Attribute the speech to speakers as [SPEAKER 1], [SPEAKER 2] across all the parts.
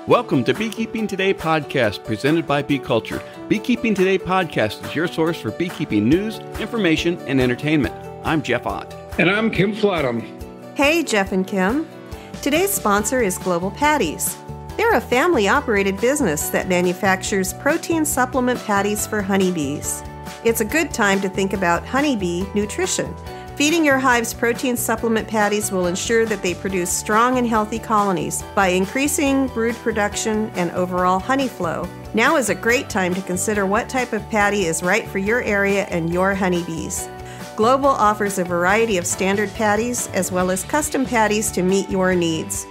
[SPEAKER 1] Welcome to Beekeeping Today podcast presented by Bee Culture. Beekeeping Today podcast is your source for beekeeping news, information, and entertainment. I'm Jeff Ott.
[SPEAKER 2] And I'm Kim Flatham.
[SPEAKER 3] Hey, Jeff and Kim. Today's sponsor is Global Patties. They're a family-operated business that manufactures protein supplement patties for honeybees. It's a good time to think about Honeybee Nutrition. Feeding your hives protein supplement patties will ensure that they produce strong and healthy colonies by increasing brood production and overall honey flow. Now is a great time to consider what type of patty is right for your area and your honeybees. Global offers a variety of standard patties as well as custom patties to meet your needs.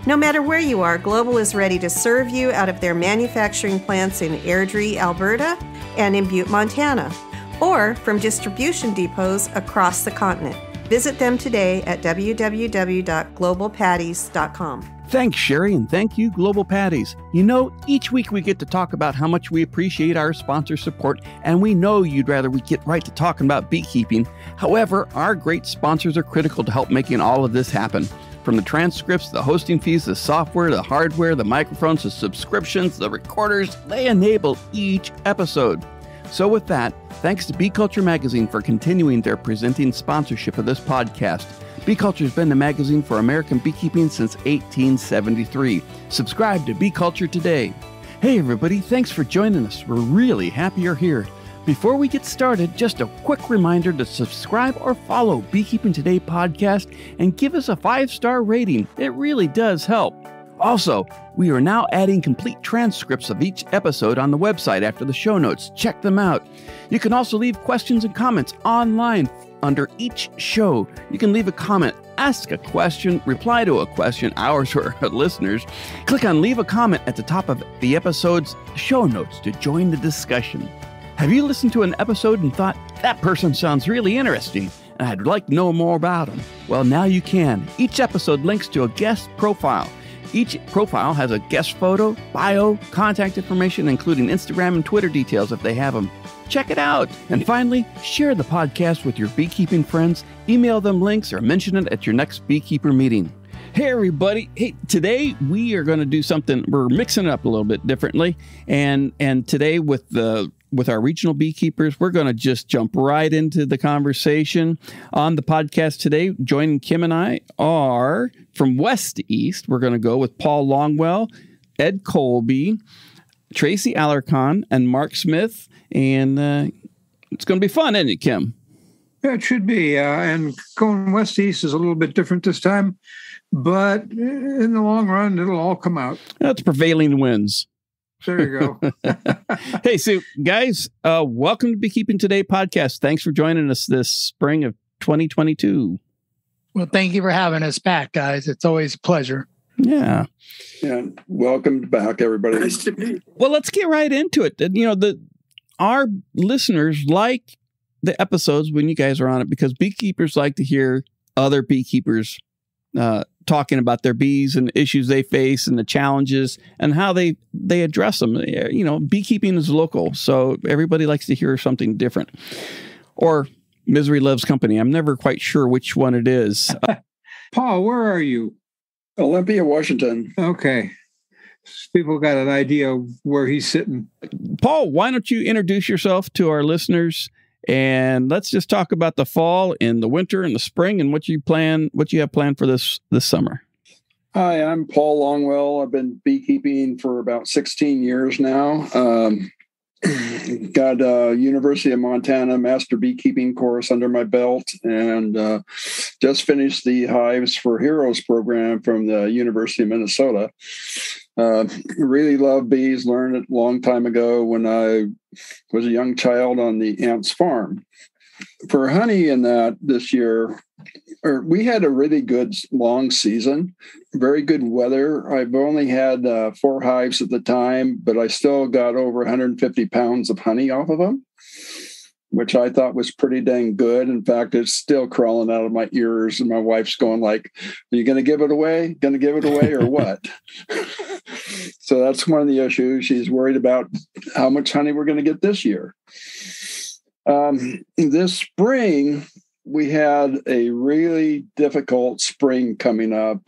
[SPEAKER 3] No matter where you are, Global is ready to serve you out of their manufacturing plants in Airdrie, Alberta, and in Butte, Montana, or from distribution depots across the continent. Visit them today at www.globalpatties.com.
[SPEAKER 1] Thanks, Sherry, and thank you, Global Patties. You know, each week we get to talk about how much we appreciate our sponsor support, and we know you'd rather we get right to talking about beekeeping. However, our great sponsors are critical to help making all of this happen. From the transcripts, the hosting fees, the software, the hardware, the microphones, the subscriptions, the recorders, they enable each episode. So with that, thanks to Bee Culture Magazine for continuing their presenting sponsorship of this podcast. Bee Culture has been the magazine for American beekeeping since 1873. Subscribe to Bee Culture today. Hey everybody, thanks for joining us. We're really happy you're here. Before we get started, just a quick reminder to subscribe or follow Beekeeping Today podcast and give us a 5-star rating. It really does help. Also, we are now adding complete transcripts of each episode on the website after the show notes. Check them out. You can also leave questions and comments online under each show. You can leave a comment, ask a question, reply to a question, ours or listeners. Click on Leave a Comment at the top of the episode's show notes to join the discussion. Have you listened to an episode and thought, that person sounds really interesting, and I'd like to know more about them? Well, now you can. Each episode links to a guest profile. Each profile has a guest photo, bio, contact information, including Instagram and Twitter details if they have them. Check it out. And finally, share the podcast with your beekeeping friends, email them links, or mention it at your next beekeeper meeting. Hey, everybody. Hey, today we are going to do something. We're mixing it up a little bit differently. And today with our regional beekeepers, we're going to just jump right into the conversation. On the podcast today, joining Kim and I are from west to east. We're going to go with Paul Longwell, Ed Colby, Tracy Alarcon, and Mark Smith. And it's going to be fun, isn't it, Kim?
[SPEAKER 2] Yeah, it should be. And going west to east is a little bit different this time. But in the long run, it'll all come out.
[SPEAKER 1] That's prevailing winds.
[SPEAKER 2] There you go.
[SPEAKER 1] Hey, so guys, welcome to Beekeeping Today podcast. Thanks for joining us this spring of 2022.
[SPEAKER 4] Well, thank you for having us back, guys. It's always a pleasure.
[SPEAKER 1] Yeah.
[SPEAKER 5] And welcome back, everybody. Nice to meet you.
[SPEAKER 1] Well, let's get right into it. You know, our listeners like the episodes when you guys are on it because beekeepers like to hear other beekeepers talking about their bees and the issues they face and the challenges and how they address them. You know, beekeeping is local, so everybody likes to hear something different. Or misery loves company. I'm never quite sure which one it is.
[SPEAKER 2] Paul, where are you?
[SPEAKER 5] Olympia, Washington.
[SPEAKER 2] Okay. People got an idea of where he's sitting.
[SPEAKER 1] Paul, why don't you introduce yourself to our listeners? And let's just talk about the fall and the winter and the spring and what you have planned for this summer.
[SPEAKER 5] Hi, I'm Paul Longwell. I've been beekeeping for about 16 years now. Got a University of Montana Master Beekeeping course under my belt and just finished the Hives for Heroes program from the University of Minnesota. Really love bees, learned it a long time ago when I was a young child on the aunt's farm. For honey in that this year, we had a really good long season, very good weather. I've only had 4 hives at the time, but I still got over 150 pounds of honey off of them, which I thought was pretty dang good. In fact, it's still crawling out of my ears, and my wife's going like, are you going to give it away? Going to give it away or what? So that's one of the issues. She's worried about how much honey we're going to get this year. This spring, we had a really difficult spring coming up.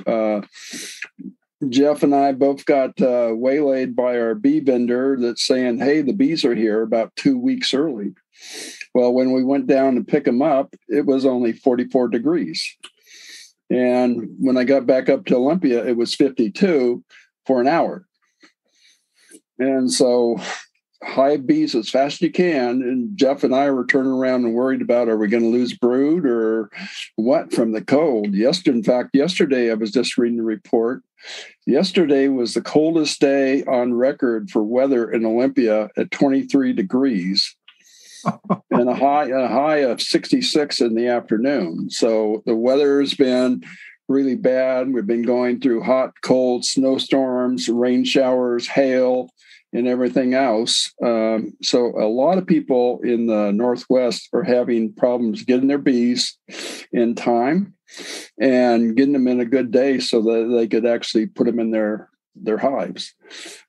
[SPEAKER 5] Jeff and I both got waylaid by our bee vendor that's saying, hey, the bees are here about 2 weeks early. Well, when we went down to pick them up, it was only 44 degrees. And when I got back up to Olympia, it was 52 for an hour. And so hive bees as fast as you can. And Jeff and I were turning around and worried about, are we going to lose brood or what from the cold? Yesterday, I was just reading the report. Yesterday was the coldest day on record for weather in Olympia at 23 degrees. And a high of 66 in the afternoon. So the weather has been really bad. We've been going through hot, cold snowstorms, rain showers, hail, and everything else. So a lot of people in the Northwest are having problems getting their bees in time and getting them in a good day so that they could actually put them in their hives.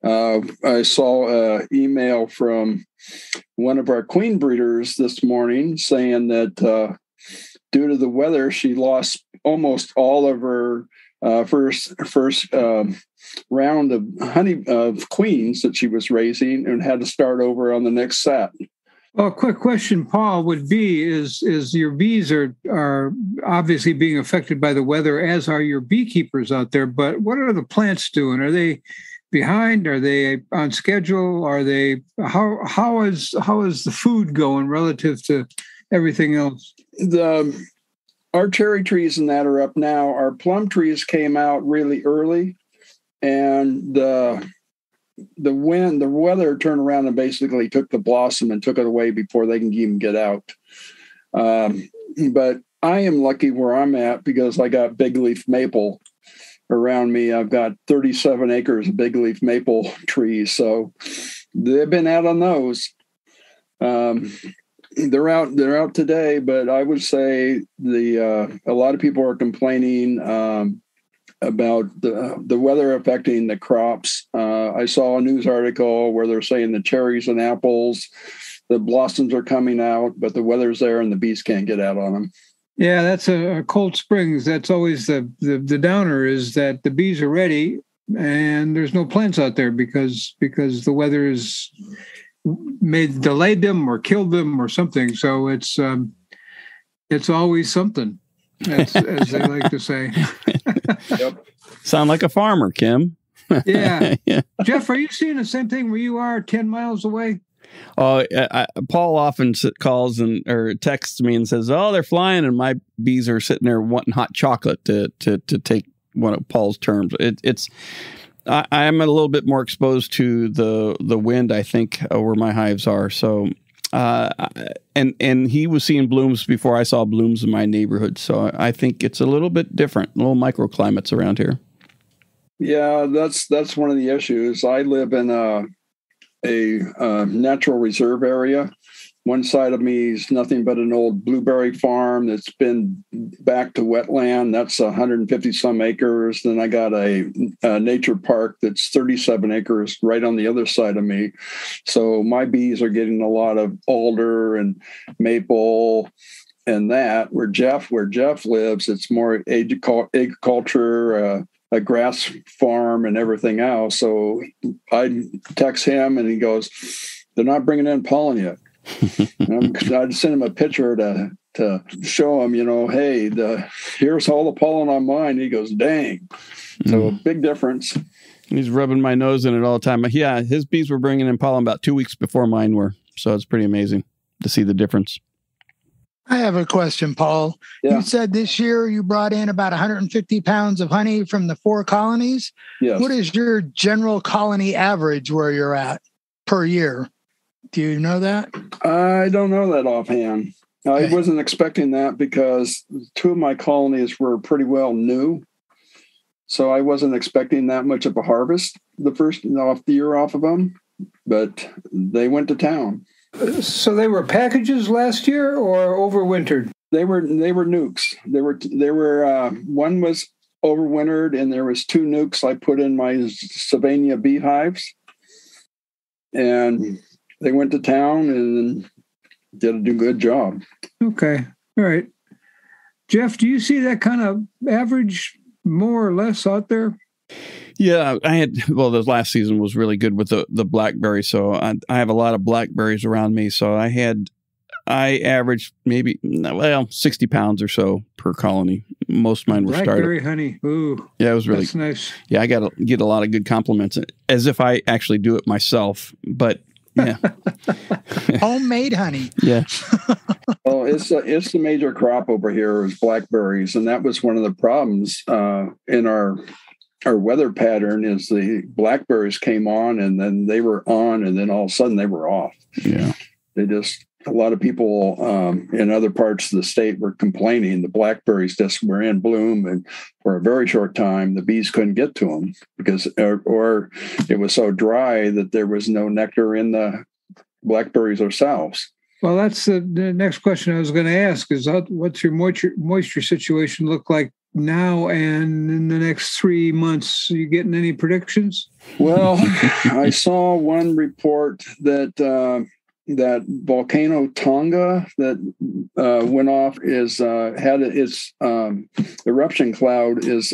[SPEAKER 5] I saw an email from one of our queen breeders this morning saying that due to the weather, she lost almost all of her first round of queens that she was raising and had to start over on the next set.
[SPEAKER 2] Well, a quick question, Paul, would be is your bees are obviously being affected by the weather, as are your beekeepers out there, but what are the plants doing? Are they behind? Are they on schedule? Are they how is the food going relative to everything else?
[SPEAKER 5] Our cherry trees and that are up now. Our plum trees came out really early, and the weather turned around and basically took the blossom and took it away before they can even get out. But I am lucky where I'm at because I got big leaf maple around me. I've got 37 acres of big leaf maple trees. So they've been out on those. They're out today, but I would say a lot of people are complaining about the weather affecting the crops. I saw a news article where they're saying the cherries and apples, the blossoms are coming out, but the weather's there and the bees can't get out on them.
[SPEAKER 2] Yeah, that's a Cold Springs. That's always the downer, is that the bees are ready and there's no plants out there because the weather has delayed them or killed them or something. So it's always something, as they like to say.
[SPEAKER 5] Yep.
[SPEAKER 1] Sound like a farmer, Kim.
[SPEAKER 2] Yeah.
[SPEAKER 1] Yeah.
[SPEAKER 2] Jeff, are you seeing the same thing where you are 10 miles away?
[SPEAKER 1] Paul often calls or texts me and says, "Oh, they're flying," and my bees are sitting there wanting hot chocolate to take one of Paul's terms. I am a little bit more exposed to the wind, I think, where my hives are. So, and he was seeing blooms before I saw blooms in my neighborhood. So I think it's a little bit different, little microclimates around here.
[SPEAKER 5] Yeah, that's one of the issues. I live in a natural reserve area. One side of me is nothing but an old blueberry farm that's been back to wetland. That's 150 some acres. Then I got a nature park that's 37 acres right on the other side of me. So my bees are getting a lot of alder and maple and that. Where Jeff lives, it's more agriculture, a grass farm and everything else. So I text him and he goes, "They're not bringing in pollen yet." I'd send him a picture to show him, hey, here's all the pollen on mine. He goes, "Dang." So big difference.
[SPEAKER 1] He's rubbing my nose in it all the time. But yeah, his bees were bringing in pollen about 2 weeks before mine were. So it's pretty amazing to see the difference.
[SPEAKER 4] I have a question, Paul.
[SPEAKER 5] Yeah.
[SPEAKER 4] You said this year you brought in about 150 pounds of honey from the 4 colonies.
[SPEAKER 5] Yes.
[SPEAKER 4] What is your general colony average where you're at per year? Do you know that?
[SPEAKER 5] I don't know that offhand.
[SPEAKER 4] Okay.
[SPEAKER 5] I wasn't expecting that because 2 of my colonies were pretty well new. So I wasn't expecting that much of a harvest the first year off of them, but they went to town.
[SPEAKER 2] So they were packages last year or overwintered?
[SPEAKER 5] They were nukes. They were one was overwintered, and there was 2 nukes I put in my Sylvania beehives, and they went to town and did a good job.
[SPEAKER 2] Okay, all right. Jeff, do you see that kind of average more or less out there?
[SPEAKER 1] Yeah, this last season was really good with the blackberry. So I have a lot of blackberries around me. So I averaged maybe 60 pounds or so per colony. Most of mine were started.
[SPEAKER 2] Blackberry honey. Ooh.
[SPEAKER 1] Yeah, it was really
[SPEAKER 2] that's nice.
[SPEAKER 1] Yeah, I get a lot of good compliments as if I actually do it myself. But yeah,
[SPEAKER 4] homemade honey.
[SPEAKER 1] Yeah.
[SPEAKER 5] Well, it's the major crop over here is blackberries, and that was one of the problems in our weather pattern. Is the blackberries came on, and then they were on, and then all of a sudden they were off.
[SPEAKER 1] Yeah,
[SPEAKER 5] a lot of people in other parts of the state were complaining the blackberries just were in bloom, and for a very short time the bees couldn't get to them because or it was so dry that there was no nectar in the blackberries themselves.
[SPEAKER 2] Well, that's the next question I was going to ask is what's your moisture situation look like now and in the next 3 months? Are you getting any predictions?
[SPEAKER 5] Well, I saw one report that volcano Tonga that went off had its eruption cloud is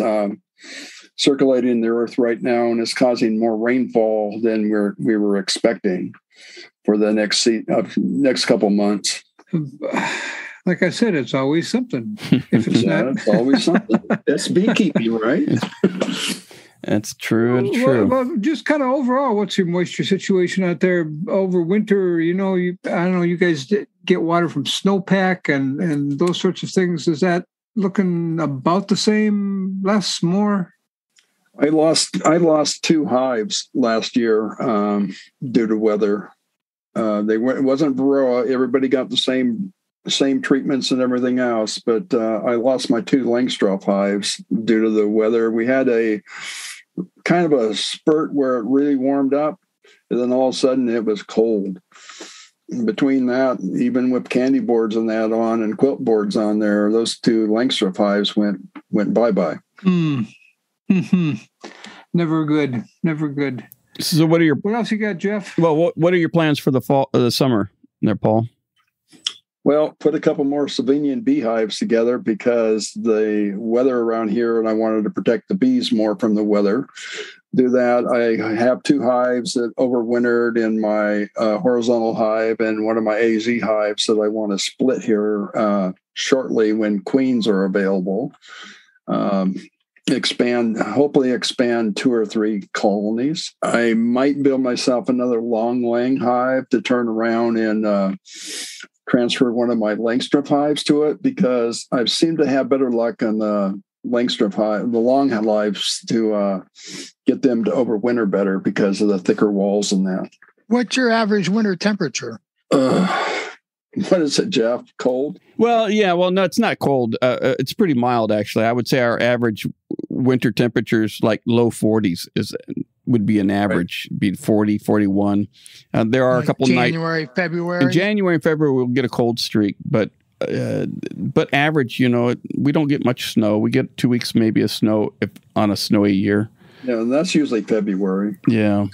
[SPEAKER 5] circulating the Earth right now and is causing more rainfall than we were expecting for the next couple months.
[SPEAKER 2] Like I said, it's always something. If it's not,
[SPEAKER 5] it's always something. That's beekeeping, right?
[SPEAKER 1] That's true. It's true.
[SPEAKER 2] Well, just kind of overall, what's your moisture situation out there over winter? I don't know. You guys get water from snowpack and those sorts of things. Is that looking about the same, less, more?
[SPEAKER 5] I lost 2 hives last year due to weather. It wasn't Varroa. Everybody got the same treatments and everything else, but I lost my 2 Langstroth hives due to the weather. We had a kind of a spurt where it really warmed up, and then all of a sudden it was cold. Between that, even with candy boards and that on and quilt boards on there, those 2 Langstroth hives went bye-bye.
[SPEAKER 2] Mm-hmm. Never good.
[SPEAKER 1] So what
[SPEAKER 2] else you got, Jeff?
[SPEAKER 1] Well, what are your plans for the summer there, Paul?
[SPEAKER 5] Well, put a couple more Slovenian beehives together because the weather around here, and I wanted to protect the bees more from the weather. Do that. I have 2 hives that overwintered in my horizontal hive and one of my AZ hives that I want to split here shortly when queens are available. Hopefully expand 2 or 3 colonies. I might build myself another long Lang hive to turn around and transfer one of my Langstroth hives to it because I've seemed to have better luck on the Langstroth hive, the long hives, to get them to overwinter better because of the thicker walls and that.
[SPEAKER 4] What's your average winter temperature?
[SPEAKER 5] What is it, Jeff? Cold?
[SPEAKER 1] Well, yeah. Well, no, it's not cold. It's pretty mild, actually. I would say our average winter temperatures, like low 40s, would be an average, right. Be 40, 41. There are a couple
[SPEAKER 4] January, February.
[SPEAKER 1] In January and February, we'll get a cold streak, but average, we don't get much snow. We get 2 weeks maybe of snow on a snowy year.
[SPEAKER 5] Yeah, and that's usually February.
[SPEAKER 1] Yeah.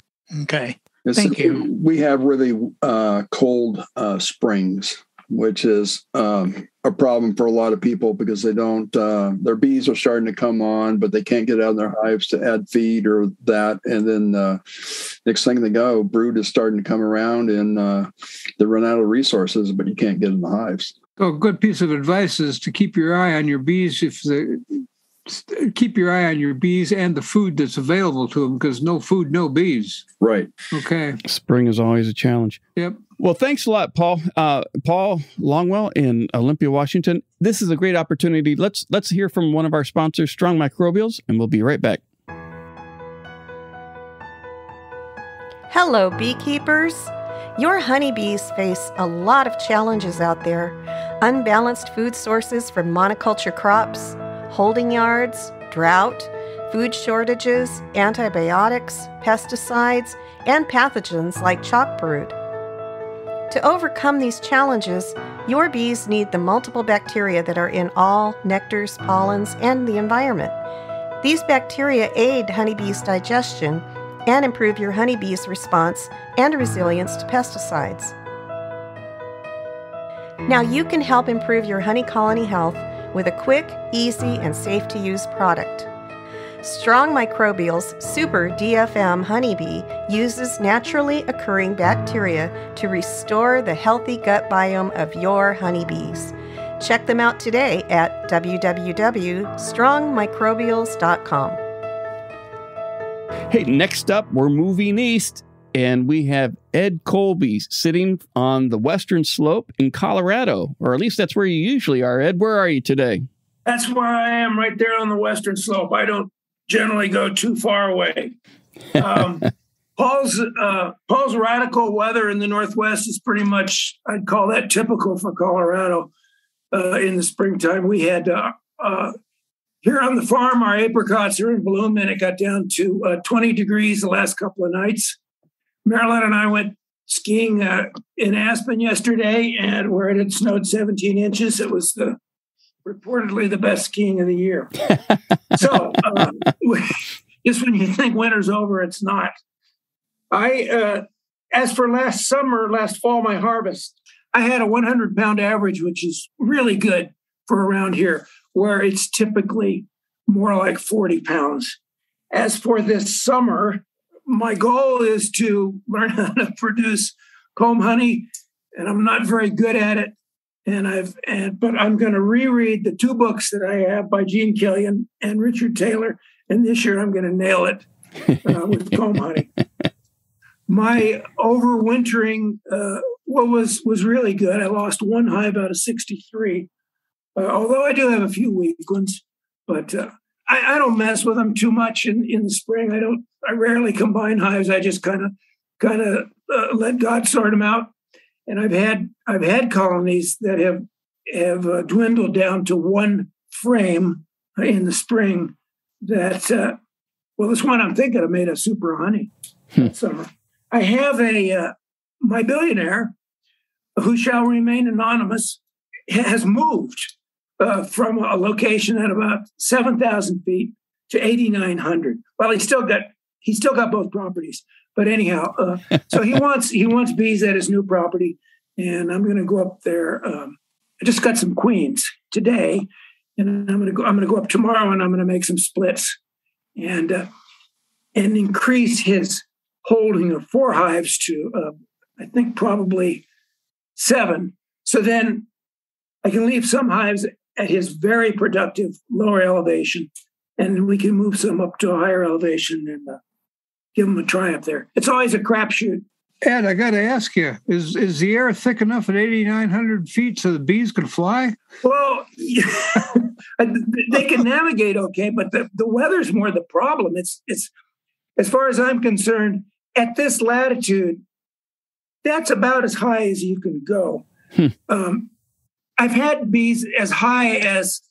[SPEAKER 4] Okay. Thank you.
[SPEAKER 5] We have really cold springs, which is a problem for a lot of people because they don't, their bees are starting to come on, but they can't get out of their hives to add feed or that. And then next thing they go, brood is starting to come around and they run out of resources, but you can't get in the hives.
[SPEAKER 2] So a good piece of advice is to keep your eye on your bees. Keep your eye on your bees and the food that's available to them, because no food, no bees.
[SPEAKER 5] Right.
[SPEAKER 2] Okay.
[SPEAKER 1] Spring is always a challenge.
[SPEAKER 2] Yep.
[SPEAKER 1] Well, thanks a lot, Paul. Paul Longwell in Olympia, Washington. This is a great opportunity. Let's hear from one of our sponsors, Strong Microbials, and we'll be right back.
[SPEAKER 3] Hello, beekeepers. Your honeybees face a lot of challenges out there. Unbalanced food sources from monoculture crops, holding yards, drought, food shortages, antibiotics, pesticides, and pathogens like chalk brood. To overcome these challenges, your bees need the multiple bacteria that are in all nectars, pollens, and the environment. These bacteria aid honeybees' digestion and improve your honeybees' response and resilience to pesticides. Now you can help improve your honey colony health with a quick, easy, and safe-to-use product. Strong Microbial's Super DFM Honeybee uses naturally occurring bacteria to restore the healthy gut biome of your honeybees. Check them out today at www.strongmicrobials.com.
[SPEAKER 1] Hey, next up, we're moving east, and we have Ed Colby sitting on the western slope in Colorado, or at least that's where you usually are. Ed, where are you today?
[SPEAKER 6] That's where I am, right there on the western slope. I don't generally go too far away. Paul's radical weather in the Northwest is pretty much, I'd call that typical for Colorado in the springtime. We had here on the farm, our apricots are in bloom, and it got down to 20 degrees the last couple of nights. Marilyn and I went skiing in Aspen yesterday, and where it had snowed 17 inches, it was reportedly the best skiing of the year. So just when you think winter's over, it's not. As for last fall, my harvest, I had a 100-pound average, which is really good for around here, where it's typically more like 40 pounds. As for this summer, my goal is to learn how to produce comb honey, and I'm not very good at it. But I'm going to reread the 2 books that I have by Gene Kelly and Richard Taylor, and this year I'm going to nail it with comb honey. My overwintering was really good. I lost 1 hive out of 63, although I do have a few weak ones. But I don't mess with them too much in the spring. I rarely combine hives. I just kind of let God sort them out. And I've had colonies that have dwindled down to 1 frame in the spring. That this one I'm thinking of made a super honey that summer. I have my billionaire, who shall remain anonymous, has moved from a location at about 7,000 feet to 8,900. Well, he's still got both properties. But anyhow, so he wants bees at his new property, and I'm going to go up there. I just got some queens today, and I'm going to go up tomorrow, and I'm going to make some splits, and increase his holding of 4 hives to I think probably 7. So then I can leave some hives at his very productive lower elevation, and we can move some up to a higher elevation and give them a try up there. It's always a crapshoot.
[SPEAKER 2] Ed, I got to ask you, is the air thick enough at 8,900 feet so the bees can fly?
[SPEAKER 6] Well, they can navigate okay, but the weather's more the problem. It's as far as I'm concerned, at this latitude, that's about as high as you can go. I've had bees as high as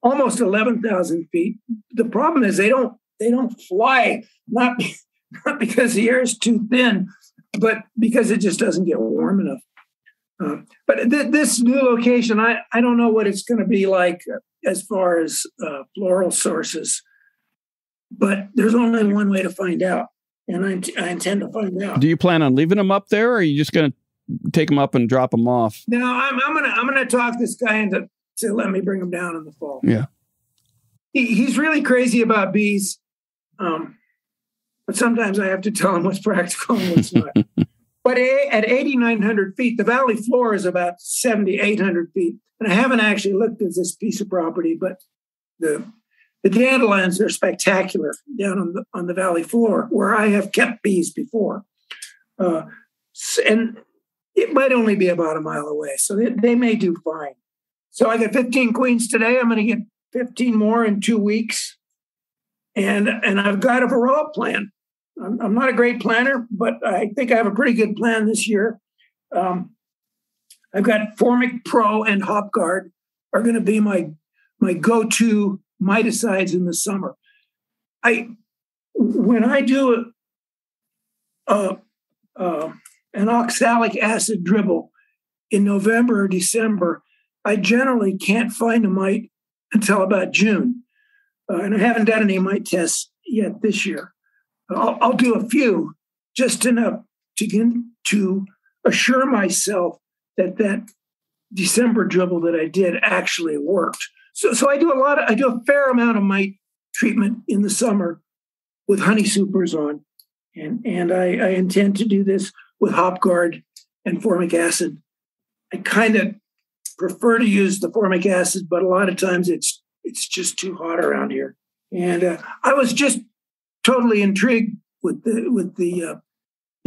[SPEAKER 6] almost 11,000 feet. The problem is they don't fly, not because the air is too thin, but because it just doesn't get warm enough. But this new location, I don't know what it's going to be like as far as floral sources, but there's only one way to find out, and I intend to find out.
[SPEAKER 1] Do you plan on leaving them up there, or are you just going to take them up and drop them off?
[SPEAKER 6] No, I'm gonna talk this guy into to let me bring him down in the fall.
[SPEAKER 1] Yeah,
[SPEAKER 6] he's really crazy about bees, but sometimes I have to tell him what's practical and what's not. But at 8,900 feet, the valley floor is about 7,800 feet. And I haven't actually looked at this piece of property, but the dandelions are spectacular down on the valley floor where I have kept bees before. And it might only be about a mile away, so they may do fine. So I got 15 queens today. I'm going to get 15 more in 2 weeks. And I've got a varroa plan. I'm not a great planner, but I think I have a pretty good plan this year. I've got Formic Pro and HopGuard are going to be my go-to miticides in the summer. When I do an oxalic acid dribble in November or December, I generally can't find a mite until about June. And I haven't done any mite tests yet this year. I'll do a few, just enough to assure myself that December dribble that I did actually worked. So I do a fair amount of mite treatment in the summer with honey supers on. And I intend to do this with hop guard and formic acid. I kind of prefer to use the formic acid, but a lot of times it's just too hot around here. And I was just totally intrigued with the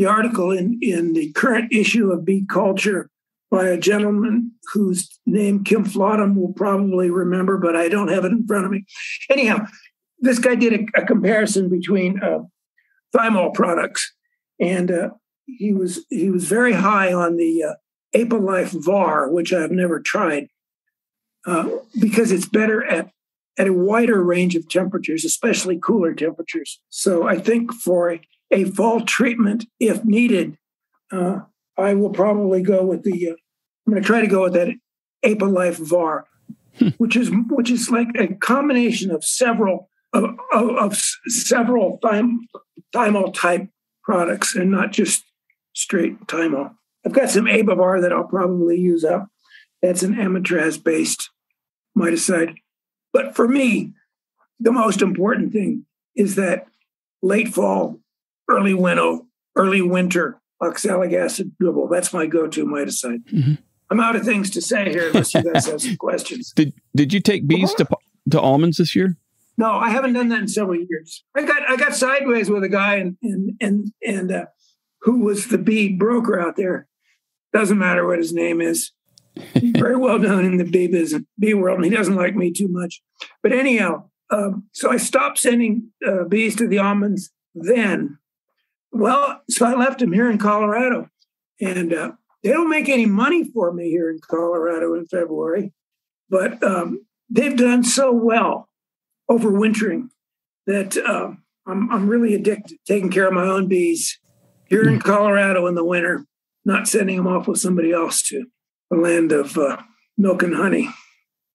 [SPEAKER 6] article in the current issue of Bee Culture by a gentleman whose name Kim Flodham will probably remember, but I don't have it in front of me. Anyhow, this guy did a comparison between thymol products, and he was very high on the Apolife VAR, which I've never tried, because it's better at a wider range of temperatures, especially cooler temperatures. So I think for a fall treatment, if needed, I will probably go with I'm going to try to go with that Apolife VAR, which is like a combination of several thymol type products and not just straight thymol. I've got some Abivar that I'll probably use up. That's an amatraz based miticide. But for me, the most important thing is that late fall, early winter oxalic acid dribble. That's my go-to miticide. Mm-hmm. I'm out of things to say here unless you guys have some questions.
[SPEAKER 1] Did you take bees to almonds this year?
[SPEAKER 6] No, I haven't done that in several years. I got sideways with a guy and who was the bee broker out there. Doesn't matter what his name is. He's very well known in the bee world, and he doesn't like me too much. But anyhow, so I stopped sending bees to the almonds then. Well, so I left them here in Colorado, and they don't make any money for me here in Colorado in February, but they've done so well overwintering that I'm really addicted to taking care of my own bees here in Colorado in the winter, not sending them off with somebody else to the land of milk and honey,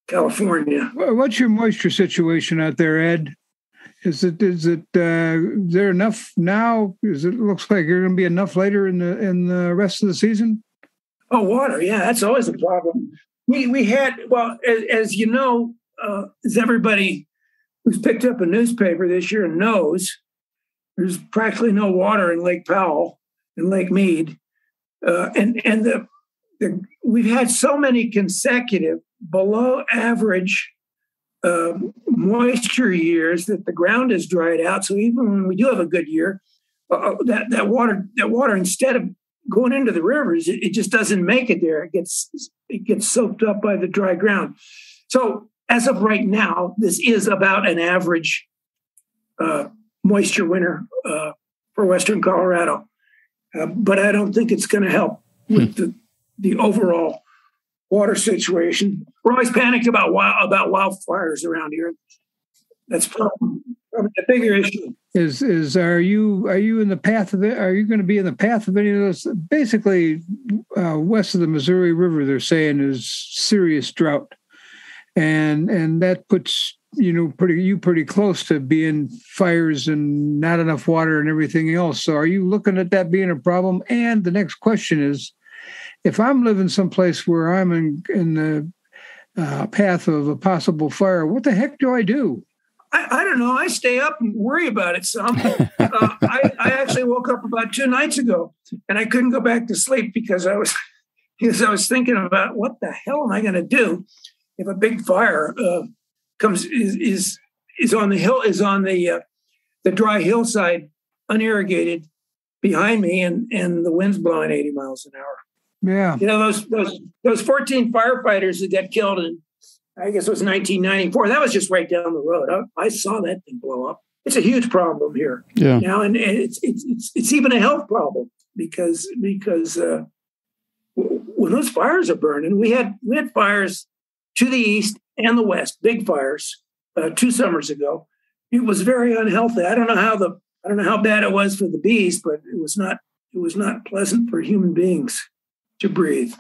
[SPEAKER 6] California.
[SPEAKER 2] What's your moisture situation out there, Ed? Is there enough now? It looks like there's going to be enough later in the rest of the season?
[SPEAKER 6] Oh, water. Yeah, that's always a problem. We had, well, as you know, as everybody who's picked up a newspaper this year knows, there's practically no water in Lake Powell and Lake Mead. We've had so many consecutive below average moisture years that the ground is dried out. So even when we do have a good year, that water instead of going into the rivers, it just doesn't make it there. It gets soaked up by the dry ground. So as of right now, this is about an average moisture winter for Western Colorado. But I don't think it's going to help with the overall water situation. We're always panicked about wildfires around here. That's probably a bigger issue.
[SPEAKER 2] Are you in the path of it? Are you going to be in the path of any of those? Basically, west of the Missouri River, they're saying is serious drought, and that puts pretty close to being fires and not enough water and everything else. So, are you looking at that being a problem? And the next question is, if I'm living someplace where I'm in the path of a possible fire, what the heck do I do?
[SPEAKER 6] I don't know. I stay up and worry about it some. I actually woke up about 2 nights ago and I couldn't go back to sleep because I was thinking about what the hell am I going to do if a big fire is on the dry hillside, unirrigated behind me, and the wind's blowing 80 miles an hour.
[SPEAKER 2] Yeah,
[SPEAKER 6] those 14 firefighters that got killed in, I guess it was 1994. That was just right down the road. I saw that thing blow up. It's a huge problem here now, and it's even a health problem because when those fires are burning, we had fires to the east and the west, big fires 2 summers ago. It was very unhealthy. I don't know how bad it was for the bees, but it was not pleasant for human beings to breathe.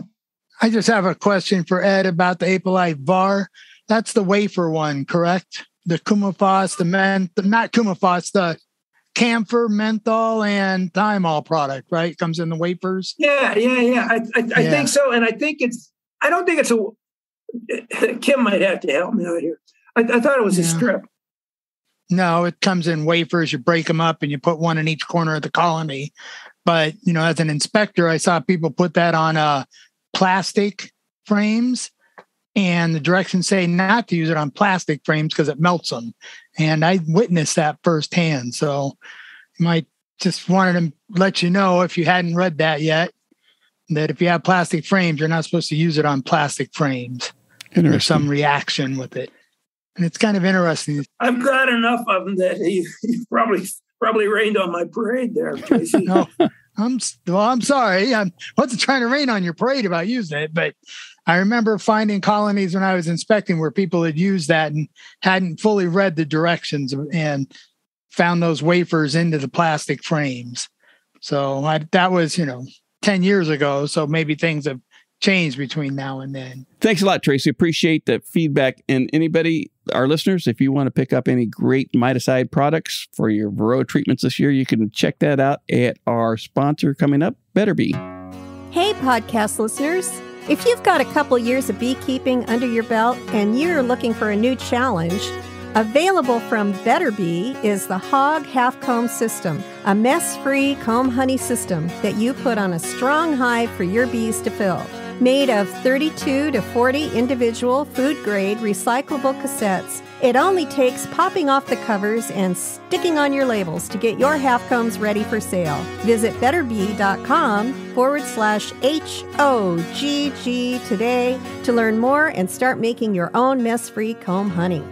[SPEAKER 4] I just have a question for Ed about the Apolife VAR. That's the wafer one, correct? The Coumaphos, the camphor, menthol, and thymol product, right? Comes in the wafers.
[SPEAKER 6] Yeah. I think so, and I don't think it's a. Kim might have to help me out here. I thought it was a strip.
[SPEAKER 4] No, it comes in wafers. You break them up and you put one in each corner of the colony. But, as an inspector, I saw people put that on plastic frames, and the directions say not to use it on plastic frames because it melts them. And I witnessed that firsthand. So you might just wanted to let you know, if you hadn't read that yet, that if you have plastic frames, you're not supposed to use it on plastic frames. There's some reaction with it. And it's kind of interesting.
[SPEAKER 6] I've got enough of them that you probably rained on my parade there, Tracy.
[SPEAKER 4] No, I'm sorry. I wasn't trying to rain on your parade about using it, but I remember finding colonies when I was inspecting where people had used that and hadn't fully read the directions and found those wafers into the plastic frames. So that was, 10 years ago. So maybe things have changed between now and then.
[SPEAKER 1] Thanks a lot, Tracy. Appreciate the feedback. And anybody, our listeners, if you want to pick up any great miticide products for your Varroa treatments this year, you can check that out at our sponsor coming up, Better Bee.
[SPEAKER 3] Hey, podcast listeners. If you've got a couple years of beekeeping under your belt and you're looking for a new challenge, available from Better Bee is the Hog Half Comb System, a mess-free comb honey system that you put on a strong hive for your bees to fill. Made of 32 to 40 individual food-grade recyclable cassettes, it only takes popping off the covers and sticking on your labels to get your half combs ready for sale. Visit betterbee.com/HOGG today to learn more and start making your own mess-free comb honey.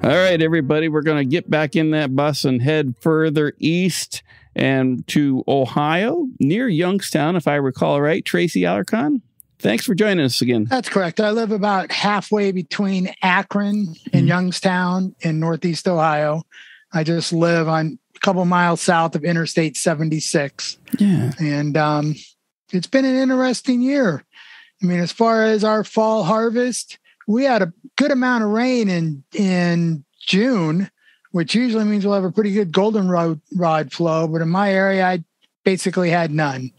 [SPEAKER 1] All right, everybody, we're going to get back in that bus and head further east and to Ohio, near Youngstown, if I recall right. Tracy Alarcon, thanks for joining us again.
[SPEAKER 4] That's correct. I live about halfway between Akron and Youngstown in Northeast Ohio. I just live on a couple miles south of Interstate 76.
[SPEAKER 1] Yeah.
[SPEAKER 4] And it's been an interesting year. I mean, as far as our fall harvest, we had a good amount of rain in June, which usually means we'll have a pretty good goldenrod flow. But in my area, I basically had none.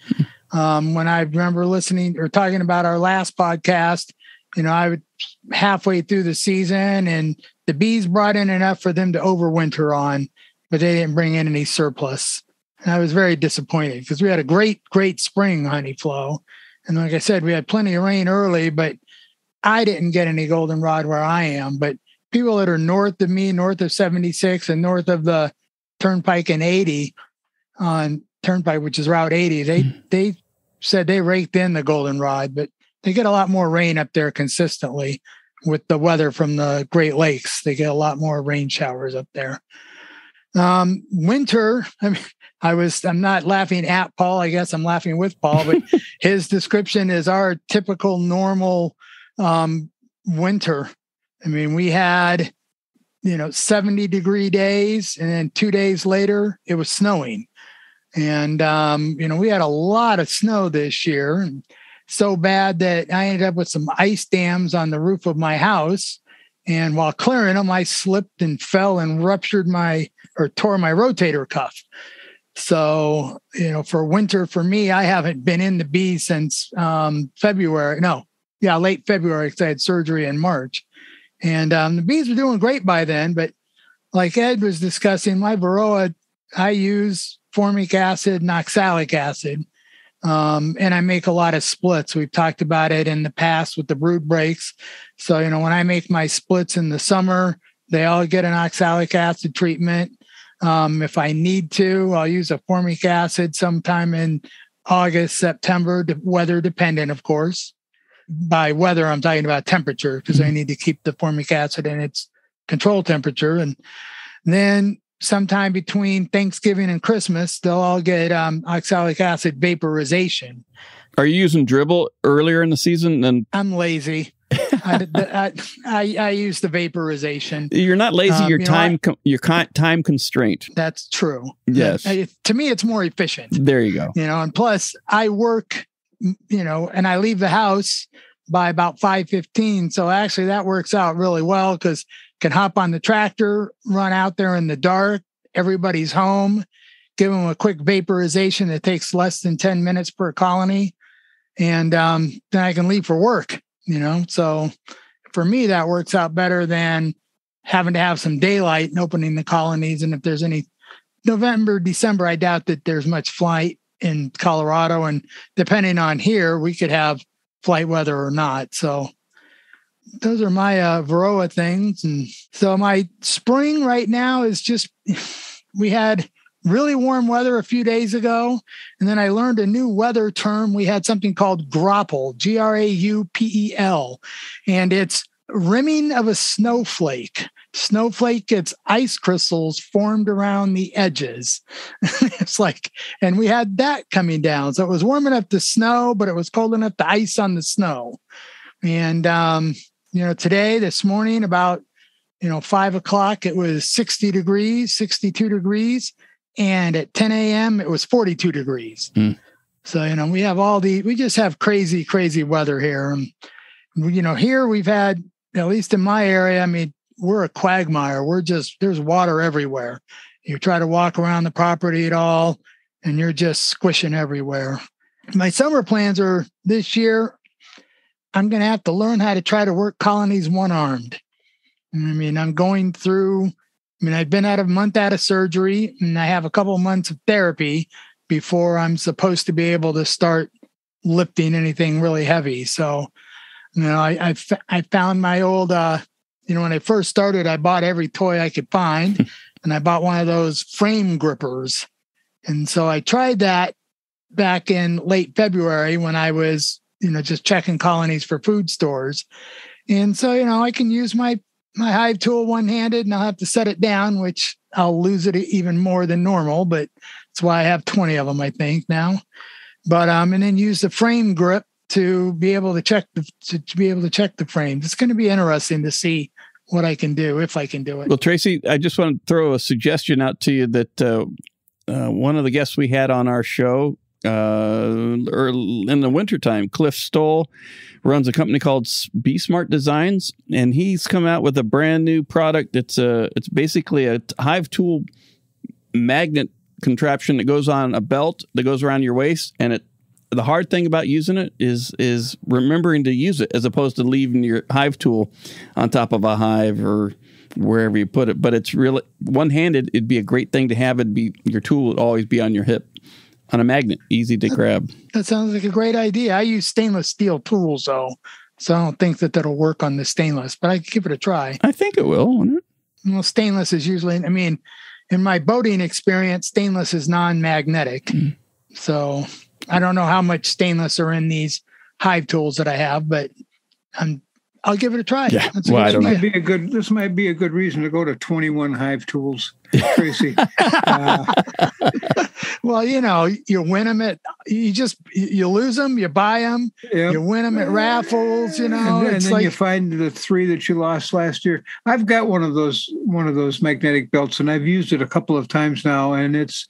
[SPEAKER 4] When I remember listening or talking about our last podcast, I would halfway through the season and the bees brought in enough for them to overwinter on, but they didn't bring in any surplus. And I was very disappointed because we had a great spring honey flow. And like I said, we had plenty of rain early, but I didn't get any goldenrod where I am. But people that are north of me, north of 76 and north of the Turnpike and 80 on Turnpike, which is Route 80, they said they raked in the goldenrod, but they get a lot more rain up there consistently with the weather from the Great Lakes. They get a lot more rain showers up there. Winter, I mean, I'm not laughing at Paul. I guess I'm laughing with Paul, but his description is our typical normal winter. I mean, we had, 70-degree days, and then 2 days later it was snowing. And, we had a lot of snow this year, so bad that I ended up with some ice dams on the roof of my house. And while clearing them, I slipped and fell and tore my rotator cuff. So, for winter, for me, I haven't been in the bees since February. Late February, because I had surgery in March. And the bees were doing great by then. But like Ed was discussing, my Varroa, I use formic acid and oxalic acid. And I make a lot of splits. We've talked about it in the past with the brood breaks. So, when I make my splits in the summer, they all get an oxalic acid treatment. If I need to, I'll use a formic acid sometime in August, September, weather dependent, of course. By weather, I'm talking about temperature, because I need to keep the formic acid in its control temperature. And then sometime between Thanksgiving and Christmas, they'll all get oxalic acid vaporization.
[SPEAKER 1] Are you using dribble earlier in the season? Then
[SPEAKER 4] I'm lazy. I use the vaporization.
[SPEAKER 1] You're not lazy. You're time constraint.
[SPEAKER 4] That's true.
[SPEAKER 1] Yes.
[SPEAKER 4] To me, it's more efficient.
[SPEAKER 1] There you go.
[SPEAKER 4] And plus I work, and I leave the house by about 5:15. So actually that works out really well, because can hop on the tractor, run out there in the dark. Everybody's home, give them a quick vaporization that takes less than 10 minutes per colony. And then I can leave for work, So for me, that works out better than having to have some daylight and opening the colonies. And if there's any November, December, I doubt that there's much flight in Colorado. And depending on here, we could have flight weather or not. So those are my Varroa things. And so my spring right now is just, we had really warm weather a few days ago. And then I learned a new weather term. We had something called graupel, Graupel. And it's rimming of a snowflake. Snowflake gets ice crystals formed around the edges. It's like, and we had that coming down. So it was warm enough to snow, but it was cold enough to ice on the snow. And, today, this morning, about, 5 o'clock, it was 60 degrees, 62 degrees. And at 10 a.m., it was 42 degrees. So, we have we just have crazy, crazy weather here. And, here we've had, at least in my area, I mean, we're a quagmire. There's water everywhere. You try to walk around the property at all, and you're just squishing everywhere. My summer plans are this year, I'm going to have to learn how to try to work colonies one-armed. I mean, I've been a month out of surgery, and I have a couple of months of therapy before I'm supposed to be able to start lifting anything really heavy. So, I found my old, when I first started, I bought every toy I could find, and I bought one of those frame grippers. And so I tried that back in late February when I was, just checking colonies for food stores. And so, I can use my hive tool one-handed, and I'll have to set it down, which I'll lose it even more than normal, but that's why I have 20 of them, I think, now. But and then use the frame grip to be able to check the frames. It's going to be interesting to see what I can do, if I can do it.
[SPEAKER 1] Well, Tracy, I just want to throw a suggestion out to you that one of the guests we had on our show in the wintertime, Cliff Stoll, runs a company called Be Smart Designs, and he's come out with a brand new product. It's basically a hive tool magnet contraption that goes on a belt that goes around your waist, and the hard thing about using it is remembering to use it, as opposed to leaving your hive tool on top of a hive or wherever you put it. But it's really one-handed. It'd be a great thing to have. Your tool would always be on your hip on a magnet, easy to grab.
[SPEAKER 4] That sounds like a great idea. I use stainless steel tools, though, so I don't think that'll work on the stainless, but I could give it a try.
[SPEAKER 1] I think it will, won't it?
[SPEAKER 4] Well, stainless is usually, in my boating experience, stainless is non-magnetic. So I don't know how much stainless are in these hive tools that I have, but I'll give it a try.
[SPEAKER 1] Yeah.
[SPEAKER 2] This might be a good reason to go to 21 hive tools, Tracy.
[SPEAKER 4] Well, you win them you lose them, you buy them, yep. You win them at raffles,
[SPEAKER 2] and then you find the 3 that you lost last year. I've got one of those magnetic belts, and I've used it a couple of times now, and it's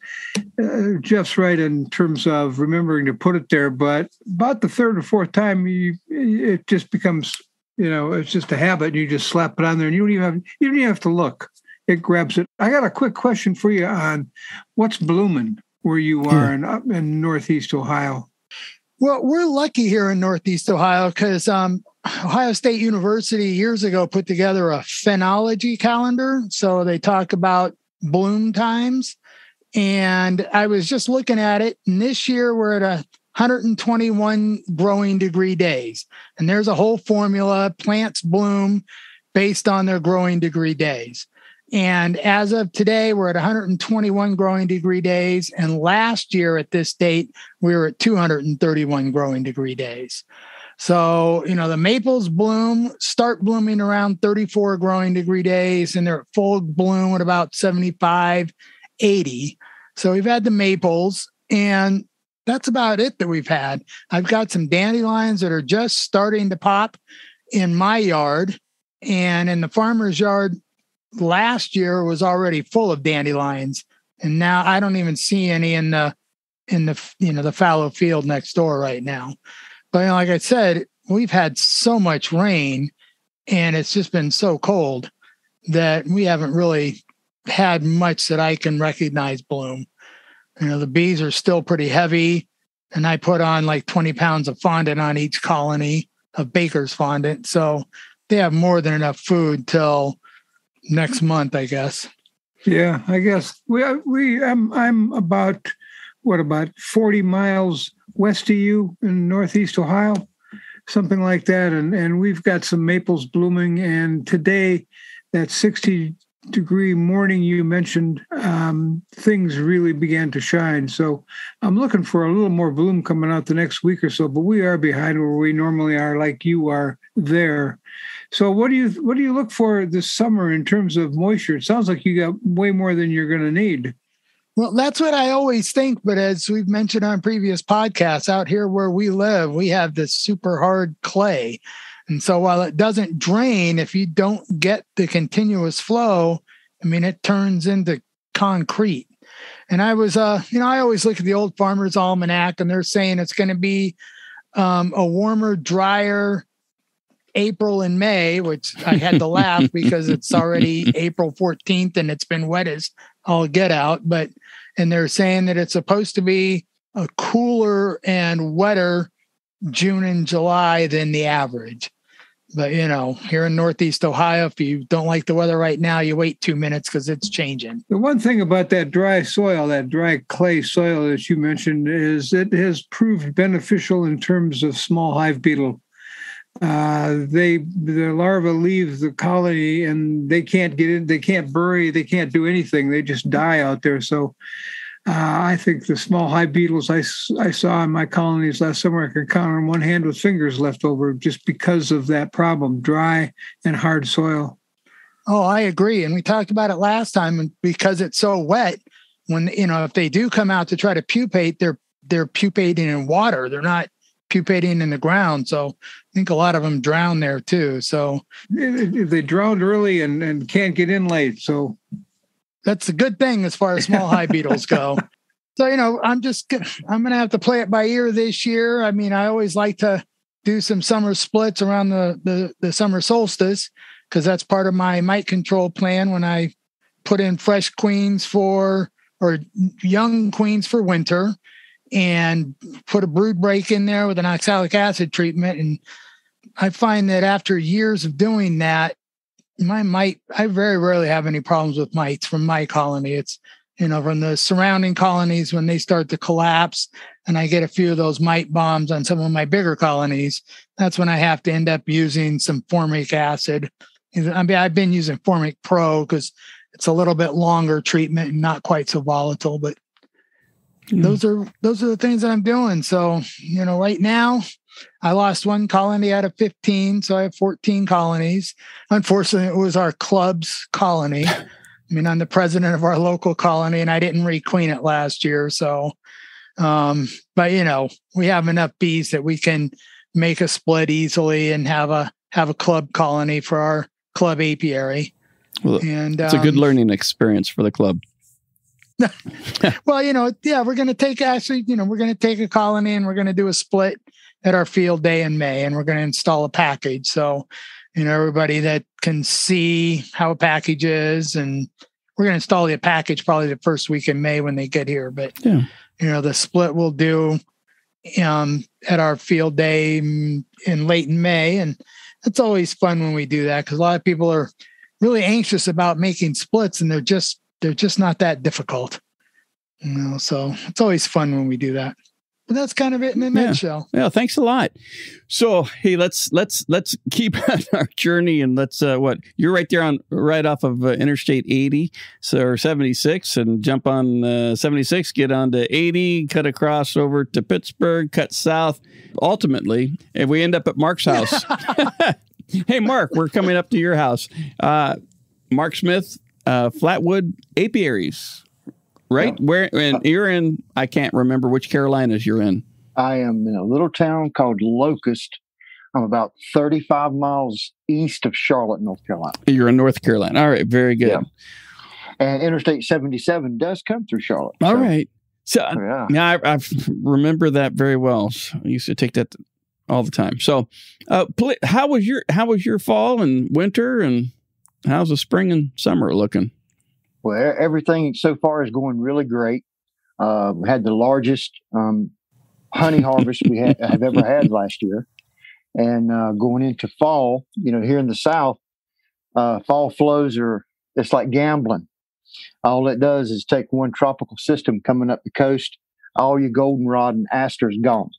[SPEAKER 2] Jeff's right in terms of remembering to put it there, but about the third or fourth time, it just becomes, it's just a habit, and you just slap it on there, and you don't even have to look. It grabs it. I got a quick question for you on what's blooming where you are in Northeast Ohio.
[SPEAKER 4] Well, we're lucky here in Northeast Ohio because Ohio State University years ago put together a phenology calendar. So they talk about bloom times. And I was just looking at it. And this year we're at 121 growing degree days. And there's a whole formula. Plants bloom based on their growing degree days. And as of today, we're at 121 growing degree days. And last year at this date, we were at 231 growing degree days. So, the maples start blooming around 34 growing degree days, and they're at full bloom at about 75, 80. So we've had the maples, and that's about it that we've had. I've got some dandelions that are just starting to pop in my yard, and in the farmer's yard, last year was already full of dandelions, and now I don't even see any in the fallow field next door right now. But like I said, we've had so much rain, and it's just been so cold that we haven't really had much that I can recognize bloom. The bees are still pretty heavy, and I put on like 20 pounds of fondant on each colony of baker's fondant, so they have more than enough food till next month, I guess.
[SPEAKER 2] Yeah, I guess I'm about 40 miles west of you in Northeast Ohio, something like that, and we've got some maples blooming. And today, that 60-degree morning you mentioned, things really began to shine. So I'm looking for a little more bloom coming out the next week or so. But we are behind where we normally are, like you are there. So what do you look for this summer in terms of moisture? It sounds like you got way more than you're going to need.
[SPEAKER 4] Well, that's what I always think. But as we've mentioned on previous podcasts, out here where we live, we have this super hard clay. And so while it doesn't drain, if you don't get the continuous flow, I mean, it turns into concrete. And I was, I always look at the Old Farmer's Almanac, and they're saying it's going to be a warmer, drier April and May, which I had to laugh because it's already April 14th and it's been wet as all get out. And they're saying that it's supposed to be a cooler and wetter June and July than the average. But, here in Northeast Ohio, if you don't like the weather right now, you wait 2 minutes because it's changing.
[SPEAKER 2] The one thing about that dry soil, that dry clay soil that you mentioned, is it has proved beneficial in terms of small hive beetle. The larvae leave the colony and they can't get in, they can't bury, they can't do anything. They just die out there. So I think the small hive beetles I saw in my colonies last summer, I could count on one hand with fingers left over just because of that problem, dry and hard soil.
[SPEAKER 4] Oh, I agree. And we talked about it last time, and because it's so wet, when, if they do come out to try to pupate, they're pupating in water. They're not pupating in the ground. So I think a lot of them drown there too. So
[SPEAKER 2] they drowned early and can't get in late. So
[SPEAKER 4] that's a good thing as far as small hive beetles go. So, I'm going to have to play it by ear this year. I mean, I always like to do some summer splits around the summer solstice, because that's part of my mite control plan when I put in fresh queens or young queens for winter, and put a brood break in there with an oxalic acid treatment. And I find that after years of doing that, I very rarely have any problems with mites from my colony. It's, from the surrounding colonies, when they start to collapse and I get a few of those mite bombs on some of my bigger colonies, that's when I have to end up using some formic acid. I mean, I've been using Formic Pro because it's a little bit longer treatment and not quite so volatile, but those are the things that I'm doing. So, right now I lost one colony out of 15. So I have 14 colonies. Unfortunately, it was our club's colony. I mean, I'm the president of our local colony and I didn't requeen it last year. So, but we have enough bees that we can make a split easily and have a club colony for our club apiary.
[SPEAKER 1] Well, and it's a good learning experience for the club.
[SPEAKER 4] Well, we're going to take a colony and we're going to do a split at our field day in May, and we're going to install a package. So, everybody that can see how a package is, and we're going to install the package probably the first week in May when they get here. But, the split we'll do at our field day in late in May. And it's always fun when we do that, because a lot of people are really anxious about making splits, and they're just not that difficult, so it's always fun when we do that. But that's kind of it in a nutshell.
[SPEAKER 1] Yeah. Thanks a lot. So, hey, let's keep on our journey, and let's, you're right there right off of Interstate 80, or 76, and jump on 76, get on to 80, cut across over to Pittsburgh, cut south. Ultimately, if we end up at Mark's house, hey, Mark, we're coming up to your house. Mark Smith, Flatwood Apiaries, right? Yeah. Where, and you're in, I can't remember which Carolinas you're in.
[SPEAKER 7] I am in a little town called Locust. I'm about 35 miles east of Charlotte, North Carolina.
[SPEAKER 1] You're in North Carolina. All right. Very good. Yeah.
[SPEAKER 7] And Interstate 77 does come through Charlotte.
[SPEAKER 1] All right. So yeah, I remember that very well. I used to take that all the time. So how was your fall and winter, and how's the spring and summer looking?
[SPEAKER 7] Well, everything so far is going really great. We had the largest honey harvest we have ever had last year. And going into fall, here in the South, fall flows are it's like gambling. All it does is take one tropical system coming up the coast, all your goldenrod and aster's gone.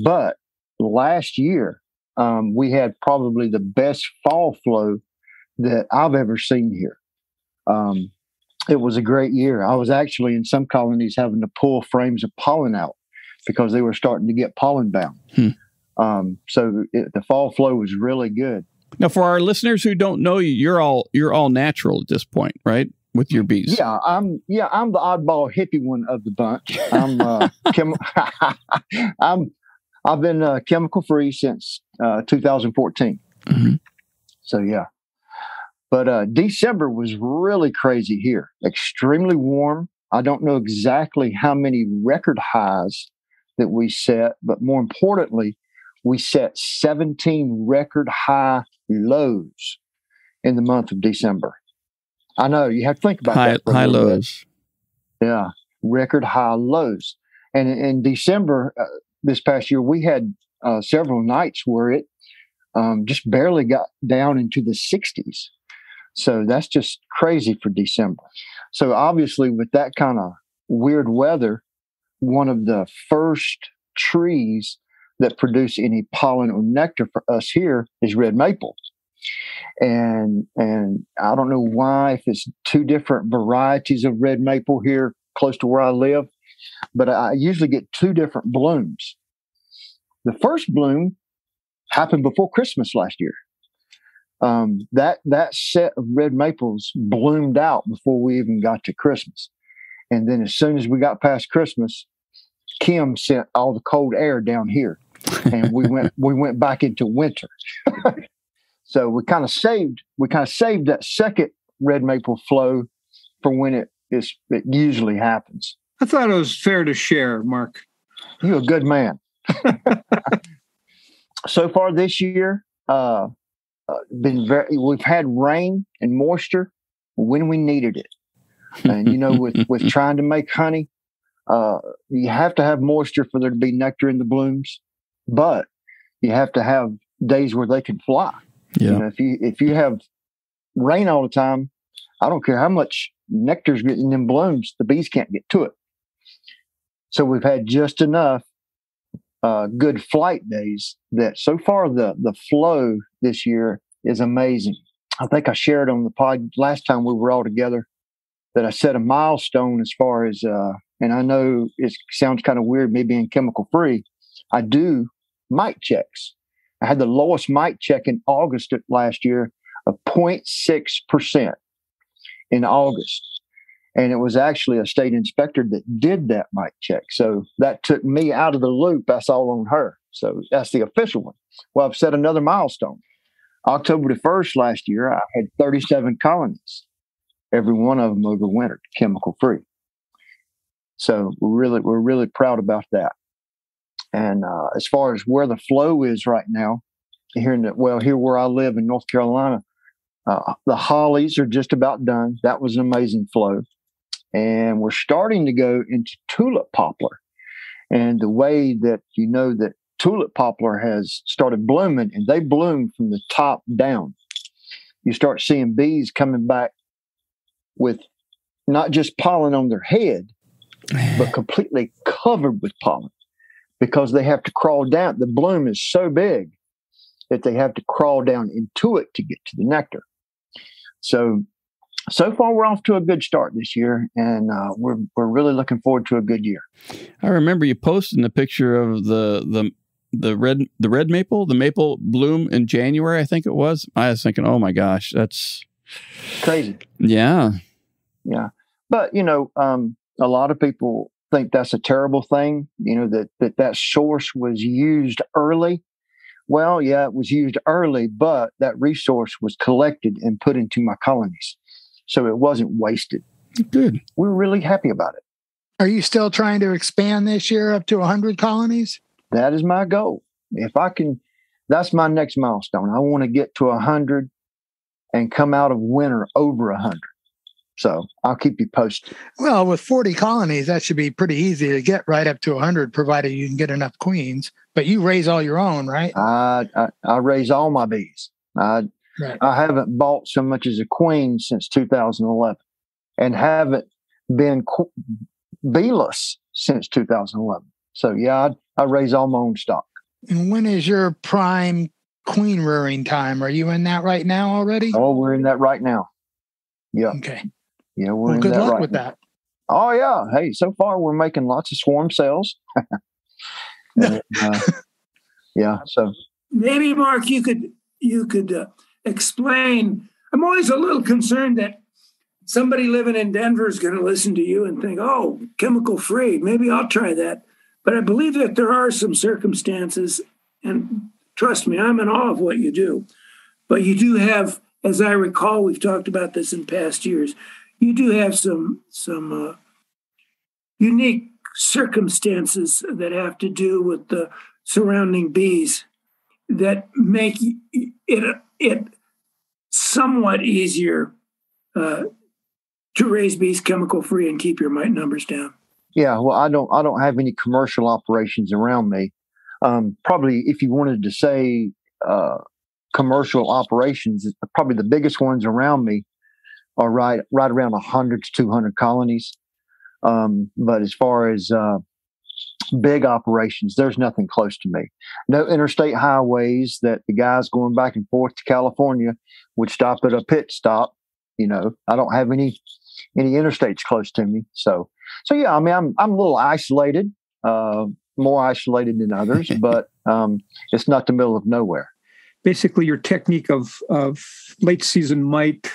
[SPEAKER 7] But last year, we had probably the best fall flow that I've ever seen here. It was a great year. I was actually in some colonies having to pull frames of pollen out because they were starting to get pollen bound. The fall flow was really good.
[SPEAKER 1] Now, for our listeners who don't know you, you're all natural at this point, right? With your bees.
[SPEAKER 7] Yeah, I'm the oddball hippie one of the bunch. I've been chemical free since 2014. Mm-hmm. So yeah. But December was really crazy here. Extremely warm. I don't know exactly how many record highs that we set, but more importantly, we set 17 record high lows in the month of December. I know, you have to think about that.
[SPEAKER 1] High lows.
[SPEAKER 7] Yeah, record high lows. And in December, this past year, we had several nights where it just barely got down into the 60s. So that's just crazy for December. So obviously with that kind of weird weather, one of the first trees that produce any pollen or nectar for us here is red maple. And I don't know why, if it's two different varieties of red maple here close to where I live, but I usually get two different blooms. The first bloom happened before Christmas last year. That set of red maples bloomed out before we even got to Christmas. And then as soon as we got past Christmas, Kim sent all the cold air down here and we went back into winter. So we kind of saved that second red maple flow for when it usually happens.
[SPEAKER 2] I thought it was fair to share, Mark.
[SPEAKER 7] You're a good man. So far this year, we've had rain and moisture when we needed it. And with trying to make honey, you have to have moisture for there to be nectar in the blooms, but you have to have days where they can fly. Yeah. If you have rain all the time, I don't care how much nectar's getting in blooms, the bees can't get to it. So we've had just enough good flight days that so far the flow this year is amazing. I think I shared on the pod last time we were all together that I set a milestone as far as, and I know it sounds kind of weird, me being chemical free. I do mite checks. I had the lowest mite check in August of last year of 0.6% in August. And it was actually a state inspector that did that mite check. So that took me out of the loop. That's all on her. So that's the official one. Well, I've set another milestone. October the 1st last year, I had 37 colonies. Every one of them overwintered chemical free. So we're really proud about that. And as far as where the flow is right now, here where I live in North Carolina, the hollies are just about done. That was an amazing flow. And we're starting to go into tulip poplar. And the way that that tulip poplar has started blooming, and they bloom from the top down. You start seeing bees coming back with not just pollen on their head, but completely covered with pollen because they have to crawl down. The bloom is so big that they have to crawl down into it to get to the nectar. So far, we're off to a good start this year, and we're really looking forward to a good year.
[SPEAKER 1] I remember you posting the picture of the red maple, the maple bloom in January, I think it was. I was thinking, oh my gosh, that's
[SPEAKER 7] crazy.
[SPEAKER 1] Yeah.
[SPEAKER 7] Yeah. But, a lot of people think that's a terrible thing, that source was used early. Well, yeah, it was used early, but that resource was collected and put into my colonies. So it wasn't wasted.
[SPEAKER 1] Good.
[SPEAKER 7] We're really happy about it.
[SPEAKER 4] Are you still trying to expand this year up to 100 colonies?
[SPEAKER 7] That is my goal. If I can, that's my next milestone. I want to get to 100 and come out of winter over 100. So I'll keep you posted.
[SPEAKER 4] Well, with 40 colonies, that should be pretty easy to get right up to 100, provided you can get enough queens. But you raise all your own, right?
[SPEAKER 7] I raise all my bees.
[SPEAKER 4] Right.
[SPEAKER 7] I haven't bought so much as a queen since 2011 and haven't been beeless since 2011. So, yeah, I raise all my own stock.
[SPEAKER 4] And when is your prime queen rearing time? Are you in that right now already?
[SPEAKER 7] Oh, we're in that right now. Yeah.
[SPEAKER 4] Okay.
[SPEAKER 7] Yeah, we're in
[SPEAKER 4] good
[SPEAKER 7] that
[SPEAKER 4] luck
[SPEAKER 7] right
[SPEAKER 4] with
[SPEAKER 7] now.
[SPEAKER 4] that.
[SPEAKER 7] Oh, yeah. Hey, so far we're making lots of swarm cells. And, yeah, so.
[SPEAKER 6] Maybe, Mark, you could explain. I'm always a little concerned that somebody living in Denver is going to listen to you and think, oh, chemical free. Maybe I'll try that. But I believe that there are some circumstances, and trust me, I'm in awe of what you do. But you do have, as I recall, we've talked about this in past years, you do have some unique circumstances that have to do with the surrounding bees that make it somewhat easier to raise bees chemical free and keep your mite numbers down.
[SPEAKER 7] Yeah, well, I don't have any commercial operations around me. Probably, if you wanted to say commercial operations, probably the biggest ones around me are right around 100 to 200 colonies. But as far as big operations, there's nothing close to me. No interstate highways that the guys going back and forth to California would stop at a pit stop. You know, I don't have any interstates close to me. So yeah, I mean, I'm a little isolated, more isolated than others, but it's not the middle of nowhere.
[SPEAKER 2] Basically, your technique of late season mite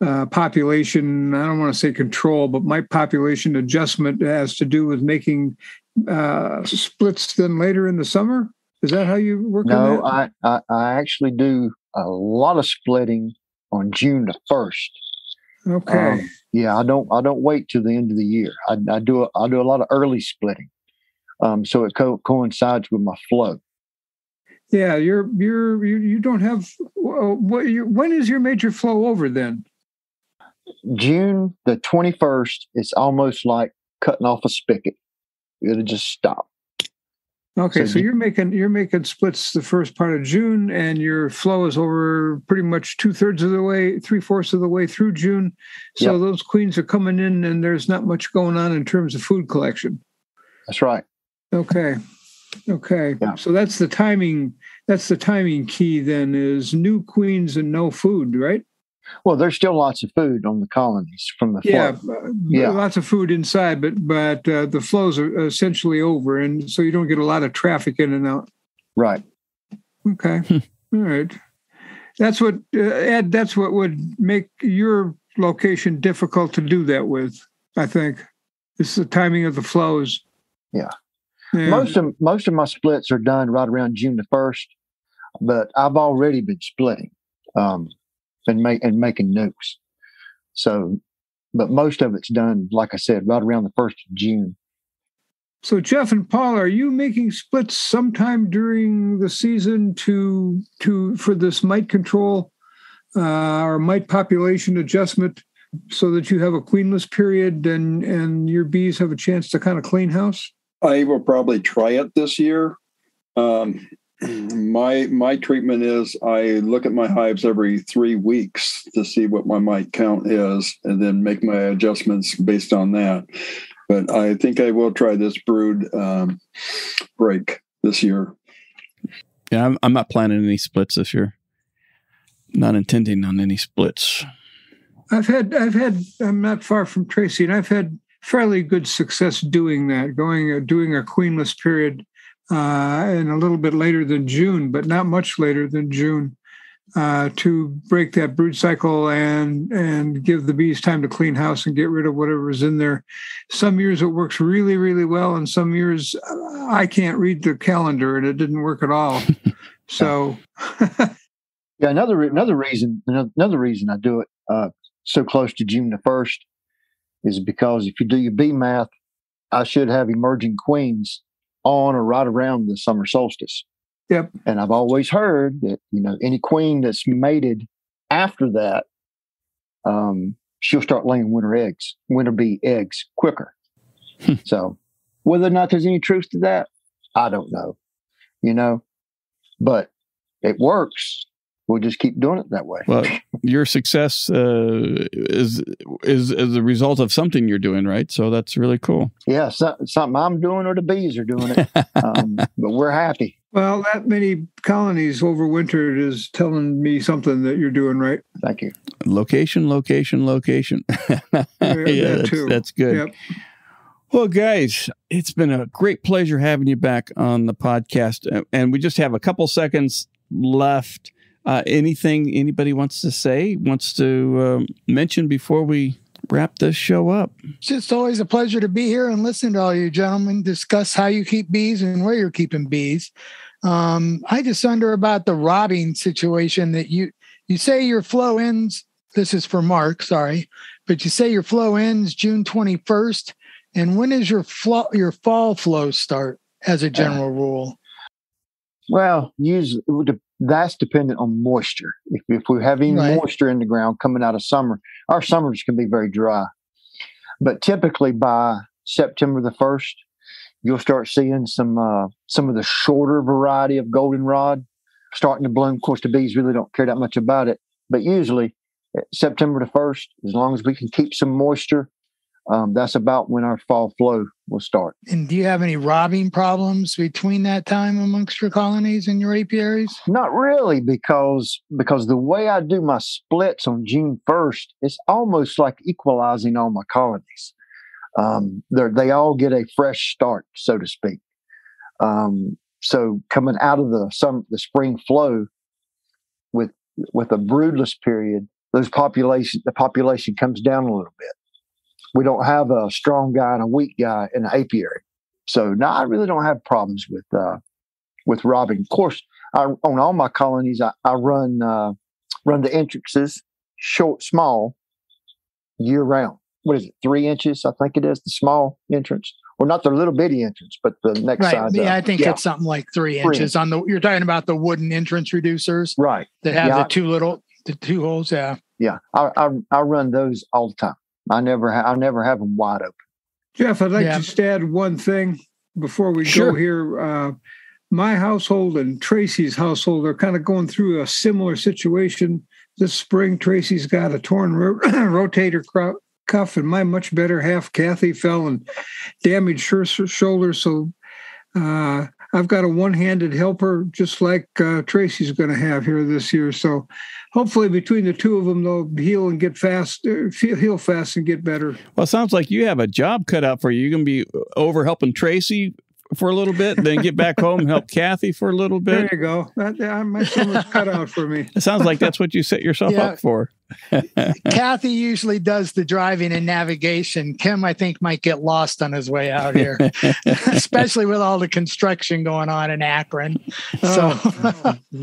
[SPEAKER 2] population, I don't want to say control, but mite population adjustment has to do with making splits then later in the summer. Is that how you work?
[SPEAKER 7] No, I actually do a lot of splitting on June the 1st.
[SPEAKER 2] Okay.
[SPEAKER 7] Yeah, I don't wait till the end of the year. I do a lot of early splitting, so it coincides with my flow.
[SPEAKER 2] Yeah, you don't have when is your major flow over then?
[SPEAKER 7] June the 21st. It's almost like cutting off a spigot. It'll just stop.
[SPEAKER 2] Okay, so you're making splits the first part of June, and your flow is over pretty much 2/3 of the way, 3/4 of the way through June. So those queens are coming in, and there's not much going on in terms of food collection.
[SPEAKER 7] That's right.
[SPEAKER 2] Okay. Yeah. So that's the timing. That's the timing key. Then is new queens and no food, right?
[SPEAKER 7] Well, there's still lots of food on the colonies from the flow.
[SPEAKER 2] Lots of food inside, but the flows are essentially over, and so you don't get a lot of traffic in and out.
[SPEAKER 7] Right.
[SPEAKER 2] Okay. All right. That's what Ed. That's what would make your location difficult to do that with. I think it's the timing of the flows.
[SPEAKER 7] Yeah. Most of my splits are done right around June the 1st, but I've already been splitting. And making nukes. So, but most of it's done, like I said, right around the 1st of June.
[SPEAKER 2] So, Jeff and Paul, are you making splits sometime during the season for this mite control or mite population adjustment, so that you have a queenless period and your bees have a chance to kind of clean house?
[SPEAKER 5] I will probably try it this year. My treatment is I look at my hives every 3 weeks to see what my mite count is, and then make my adjustments based on that. But I think I will try this brood break this year.
[SPEAKER 1] Yeah, I'm not planning any splits this year. Not intending on any splits. I'm not far from Tracy, and I've had fairly good success doing that, doing a queenless period. And a little bit later than June, but not much later than June, to break that brood cycle and give the bees time to clean house and get rid of whatever's in there. Some years it works really, really well, and some years I can't read the calendar and it didn't work at all. So,
[SPEAKER 7] yeah, another reason I do it so close to June the 1st is because if you do your bee math, I should have emerging queens on or right around the summer solstice.
[SPEAKER 2] Yep.
[SPEAKER 7] And I've always heard that, any queen that's mated after that, she'll start laying winter bee eggs quicker. So whether or not there's any truth to that, I don't know, but it works. we'll just keep doing it that way.
[SPEAKER 1] Well, your success is a result of something you're doing, right? So that's really cool.
[SPEAKER 7] Yeah, something I'm doing or the bees are doing it, but we're happy.
[SPEAKER 2] Well, that many colonies overwintered is telling me something that you're doing right.
[SPEAKER 7] Thank you.
[SPEAKER 1] Location. Yeah, that's good. Yep. Well, guys, it's been a great pleasure having you back on the podcast. And we just have a couple seconds left. Anything anybody wants to say, wants to mention before we wrap this show up?
[SPEAKER 4] It's just always a pleasure to be here and listen to all you gentlemen discuss how you keep bees and where you're keeping bees. I just wonder about the robbing situation that you say your flow ends. This is for Mark, sorry, but you say your flow ends June 21st. And when does your fall flow start as a general rule?
[SPEAKER 7] Well, usually that's dependent on moisture. If we have any moisture in the ground coming out of summer, our summers can be very dry. But typically by September the 1st, you'll start seeing some of the shorter variety of goldenrod starting to bloom. Of course, the bees really don't care that much about it. But usually September the 1st, as long as we can keep some moisture, that's about when our fall flow will start.
[SPEAKER 4] And do you have any robbing problems between that time amongst your colonies and your apiaries?
[SPEAKER 7] Not really, because the way I do my splits on June 1st, it's almost like equalizing all my colonies. They all get a fresh start, so to speak. So coming out of the spring flow with a broodless period, the population comes down a little bit. We don't have a strong guy and a weak guy in the apiary. So now I really don't have problems with robbing. Of course, on all my colonies, I run the entrances small year round. What is it? 3 inches, I think it is, the small entrance. Or not the little bitty entrance, but the next size.
[SPEAKER 4] Yeah, I think it's something like 3 inches. You're talking about the wooden entrance reducers,
[SPEAKER 7] right?
[SPEAKER 4] That have the two holes. Yeah.
[SPEAKER 7] Yeah. I run those all the time. I never have them wide open.
[SPEAKER 2] Jeff, I'd like to just add one thing before we go here. My household and Tracy's household are kind of going through a similar situation this spring. Tracy's got a torn rotator cuff, and my much better half, Kathy, fell and damaged her shoulder. So I've got a one-handed helper, just like Tracy's going to have here this year. So hopefully between the two of them, they'll heal fast and get better.
[SPEAKER 1] Well, it sounds like you have a job cut out for you. You're going to be over helping Tracy for a little bit, then get back home and help Kathy for a little bit.
[SPEAKER 2] There you go. My summer's cut out for me.
[SPEAKER 1] It sounds like that's what you set yourself up for.
[SPEAKER 4] Kathy usually does the driving and navigation. Kim, I think, might get lost on his way out here, especially with all the construction going on in Akron. So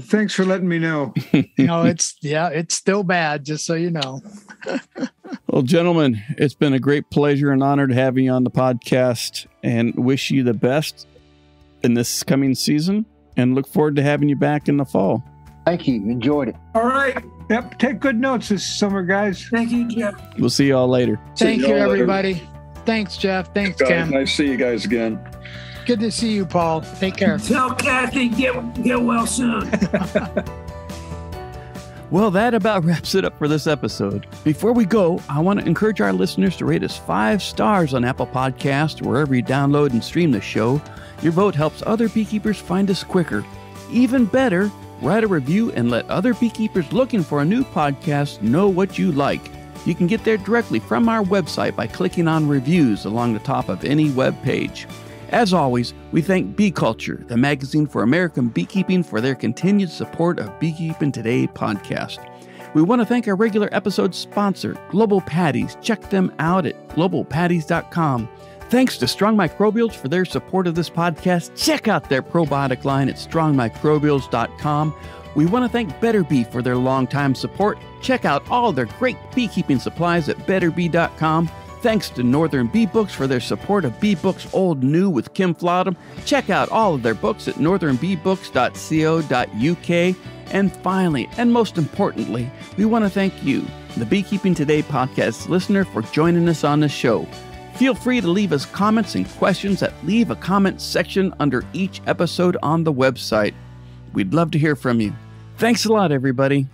[SPEAKER 2] thanks for letting me know.
[SPEAKER 4] It's still bad, just so you know.
[SPEAKER 1] Well, gentlemen, it's been a great pleasure and honor to have you on the podcast, and wish you the best in this coming season, and look forward to having you back in the fall.
[SPEAKER 7] Thank you. Enjoyed it.
[SPEAKER 2] All right. Yep. Take good notes this summer, guys.
[SPEAKER 6] Thank you, Jeff.
[SPEAKER 1] We'll see you all later.
[SPEAKER 4] Thank you, everybody. Thanks, Jeff. Thanks, Kim.
[SPEAKER 5] Nice to see you guys again.
[SPEAKER 4] Good to see you, Paul. Take care.
[SPEAKER 6] Tell Kathy get well soon.
[SPEAKER 1] Well, that about wraps it up for this episode. Before we go, I want to encourage our listeners to rate us 5 stars on Apple Podcasts, wherever you download and stream the show. Your vote helps other beekeepers find us quicker. Even better, write a review and let other beekeepers looking for a new podcast know what you like. You can get there directly from our website by clicking on reviews along the top of any web page. As always, we thank Bee Culture, the magazine for American beekeeping, for their continued support of Beekeeping Today podcast. We want to thank our regular episode sponsor, Global Patties. Check them out at globalpatties.com. Thanks to Strong Microbials for their support of this podcast. Check out their probiotic line at strongmicrobials.com. We want to thank Better Bee for their longtime support. Check out all their great beekeeping supplies at betterbee.com. Thanks to Northern Bee Books for their support of Bee Books Old New with Kim Flodham. Check out all of their books at northernbeebooks.co.uk. And finally, and most importantly, we want to thank you, the Beekeeping Today podcast listener, for joining us on the show. Feel free to leave us comments and questions at Leave a Comment section under each episode on the website. We'd love to hear from you. Thanks a lot, everybody.